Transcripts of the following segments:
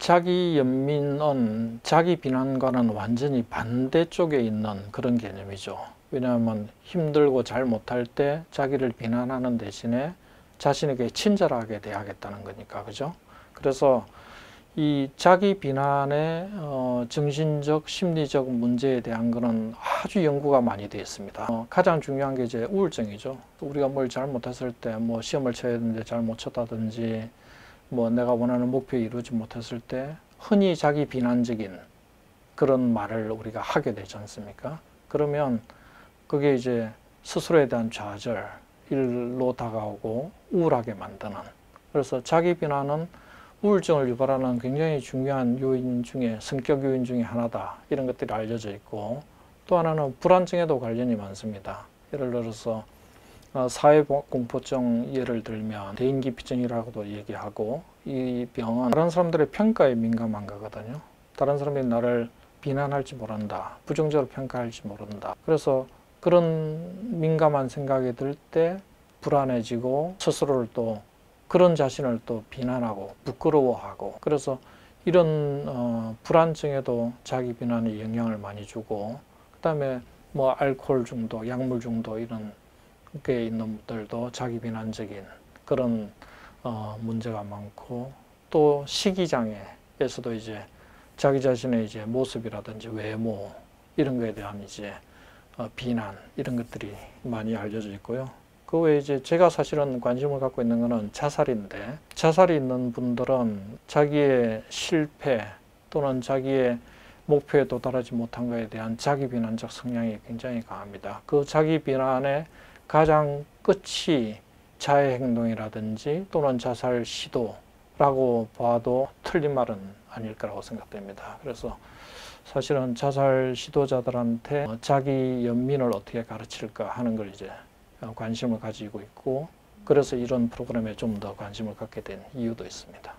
자기 연민은 자기 비난과는 완전히 반대쪽에 있는 그런 개념이죠. 왜냐하면 힘들고 잘 못할 때 자기를 비난하는 대신에 자신에게 친절하게 대하겠다는 거니까, 그죠? 그래서 이 자기 비난의 정신적, 심리적 문제에 대한 거는 아주 연구가 많이 되어 있습니다. 가장 중요한 게 이제 우울증이죠. 우리가 뭘 잘못했을 때, 뭐 시험을 쳐야 되는데 잘 못 쳤다든지, 뭐 내가 원하는 목표에 이루지 못했을 때 흔히 자기 비난적인 그런 말을 우리가 하게 되지 않습니까? 그러면 그게 이제 스스로에 대한 좌절로 다가오고 우울하게 만드는, 그래서 자기 비난은 우울증을 유발하는 굉장히 중요한 요인 중에, 성격 요인 중에 하나다, 이런 것들이 알려져 있고, 또 하나는 불안증에도 관련이 많습니다. 예를 들어서 사회공포증 예를 들면 대인기피증이라고도 얘기하고, 이 병은 다른 사람들의 평가에 민감한 거거든요. 다른 사람이 나를 비난할지 모른다, 부정적으로 평가할지 모른다. 그래서 그런 민감한 생각이 들 때 불안해지고 스스로를 또 그런 자신을 또 비난하고 부끄러워하고, 그래서 이런 불안증에도 자기 비난이 영향을 많이 주고, 그 다음에 뭐 알코올 중독, 약물 중독 이런 게 있는 분들도 자기 비난적인 그런 문제가 많고, 또 식이장애에서도 이제 자기 자신의 이제 모습이라든지 외모 이런 거에 대한 이제 비난 이런 것들이 많이 알려져 있고요. 그 외에 이제 제가 사실은 관심을 갖고 있는 거는 자살인데, 자살이 있는 분들은 자기의 실패 또는 자기의 목표에 도달하지 못한 것에 대한 자기 비난적 성향이 굉장히 강합니다. 그 자기 비난의 가장 끝이 자해 행동이라든지 또는 자살 시도라고 봐도 틀린 말은 아닐 거라고 생각됩니다. 그래서 사실은 자살 시도자들한테 자기 연민을 어떻게 가르칠까 하는 걸 이제 관심을 가지고 있고, 그래서 이런 프로그램에 좀 더 관심을 갖게 된 이유도 있습니다.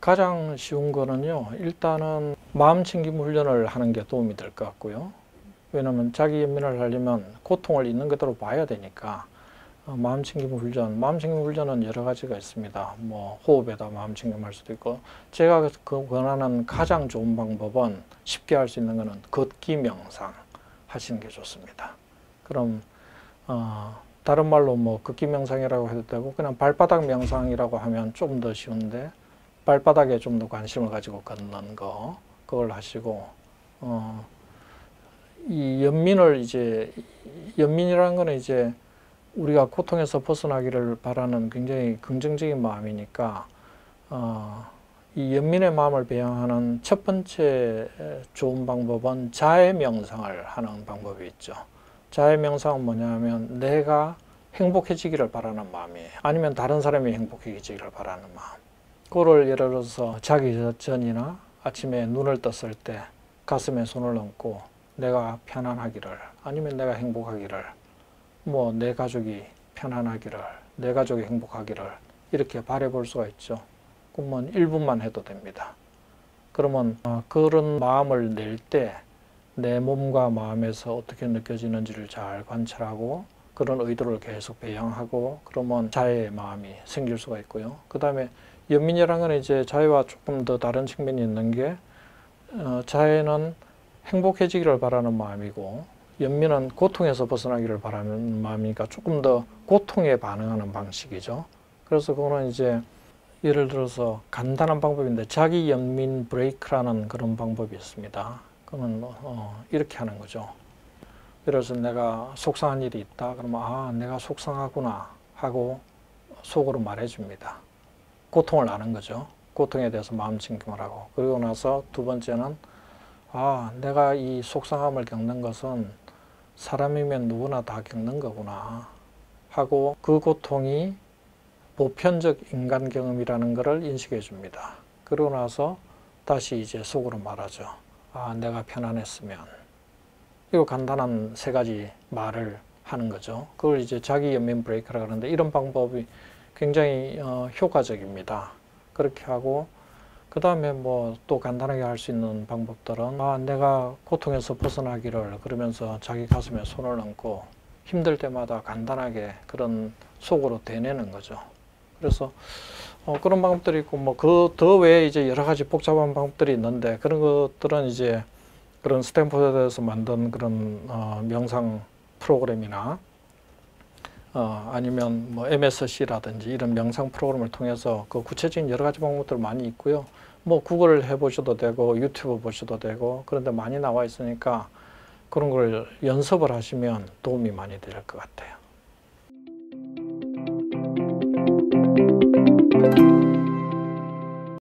가장 쉬운 거는요, 일단은 마음챙김 훈련을 하는 게 도움이 될 것 같고요. 왜냐하면 자기 연민을 하려면 고통을 있는 그대로 봐야 되니까, 마음챙김 훈련은 여러 가지가 있습니다. 뭐 호흡에다 마음챙김 할 수도 있고, 제가 권하는 가장 좋은 방법은, 쉽게 할 수 있는 거는 걷기 명상 하시는 게 좋습니다. 그럼 다른 말로 뭐 걷기 명상이라고 해도 되고, 그냥 발바닥 명상이라고 하면 좀 더 쉬운데, 발바닥에 좀 더 관심을 가지고 걷는 거, 그걸 하시고, 이 연민이라는 거는 이제 우리가 고통에서 벗어나기를 바라는 굉장히 긍정적인 마음이니까, 이 연민의 마음을 배양하는 첫 번째 좋은 방법은 자해 명상을 하는 방법이 있죠. 자해 명상은 뭐냐면 내가 행복해지기를 바라는 마음이에요. 아니면 다른 사람이 행복해지기를 바라는 마음. 그거를 예를 들어서 자기 전이나 아침에 눈을 떴을 때 가슴에 손을 얹고 내가 편안하기를, 아니면 내가 행복하기를, 뭐 내 가족이 편안하기를, 내 가족이 행복하기를 이렇게 바라볼 수가 있죠. 그러면 1분만 해도 됩니다. 그러면 그런 마음을 낼 때 내 몸과 마음에서 어떻게 느껴지는지를 잘 관찰하고 그런 의도를 계속 배양하고, 그러면 자해의 마음이 생길 수가 있고요. 그 다음에 연민이라는 건 이제 자해와 조금 더 다른 측면이 있는 게, 자해는 행복해지기를 바라는 마음이고, 연민은 고통에서 벗어나기를 바라는 마음이니까 조금 더 고통에 반응하는 방식이죠. 그래서 그거는 이제 예를 들어서 간단한 방법인데, 자기 연민 브레이크라는 그런 방법이 있습니다. 그러면 이렇게 하는 거죠. 예를 들어서 내가 속상한 일이 있다. 그러면 내가 속상하구나 하고 속으로 말해줍니다. 고통을 아는 거죠. 고통에 대해서 마음챙김을 하고, 그리고 나서 두 번째는 내가 이 속상함을 겪는 것은 사람이면 누구나 다 겪는 거구나 하고, 그 고통이 보편적 인간 경험이라는 것을 인식해 줍니다. 그러고 나서 다시 이제 속으로 말하죠. 내가 편안했으면. 이거 간단한 3가지 말을 하는 거죠. 그걸 이제 자기 연민 브레이크라고 하는데, 이런 방법이 굉장히 효과적입니다. 그렇게 하고, 그 다음에 뭐 또 간단하게 할 수 있는 방법들은, 내가 고통에서 벗어나기를, 그러면서 자기 가슴에 손을 얹고 힘들 때마다 간단하게 그런 속으로 되뇌는 거죠. 그래서 그런 방법들이 있고 뭐 그 더 외에 이제 여러 가지 복잡한 방법들이 있는데 그런 것들은 이제 그런 스탠포드에서 만든 그런 명상 프로그램이나 아니면 뭐 MSC라든지 이런 명상 프로그램을 통해서 그 구체적인 여러 가지 방법들 많이 있고요. 뭐 구글 해보셔도 되고 유튜브 보셔도 되고 그런데 많이 나와 있으니까 그런 걸 연습을 하시면 도움이 많이 될 것 같아요.